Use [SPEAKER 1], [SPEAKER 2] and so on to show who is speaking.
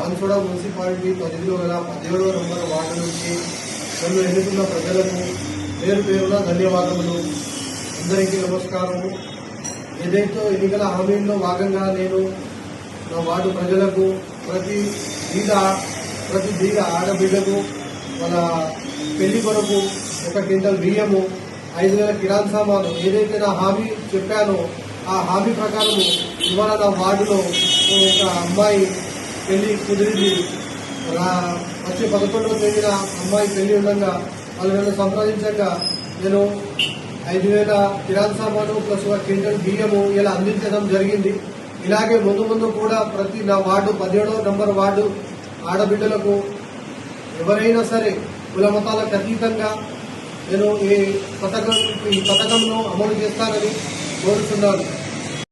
[SPEAKER 1] Banswada municipality పరిధిలో గల 17వ number ward నుంచి నన్ను ఎన్నుకున్న ప్రజలకు పేరు పేరున ధన్యవాదములు. అందరికీ నమస్కారము. ఏదైతే ఎన్నికల హామీల్లో భాగంగా నేను నా వార్డు ప్రజలకు ప్రతి బీద ఆడబిడ్డకు వాళ్ళ పెళ్లి కొరకు 1 క్వింటల్ బియ్యము, 5,000 కిరాణా సామాను ఏదైతే నా హామీ చెప్పానో ఆ హామీ ప్రకారము ఇవాళ నా వార్డులో ఒక అమ్మాయి పెళ్లి కుదిరింది. వచ్చే 11వ తేదీన అమ్మాయి పెళ్లి ఉండగా వాళ్ళు నన్ను సంప్రదించగా నేను 5,000 కిరాణా సామాను ప్లస్ 1 క్వింటల్ బియ్యము ఇలా అందించడం జరిగింది. ఇలాగే ముందు కూడా ప్రతి నా వార్డు 17వ నంబర్ వార్డు ఆడబిడ్డలకు ఎవరైనా సరే కుల మతాలకు అతీతంగా నేను ఈ పథకంలో అమలు చేస్తానని కోరుతున్నాను.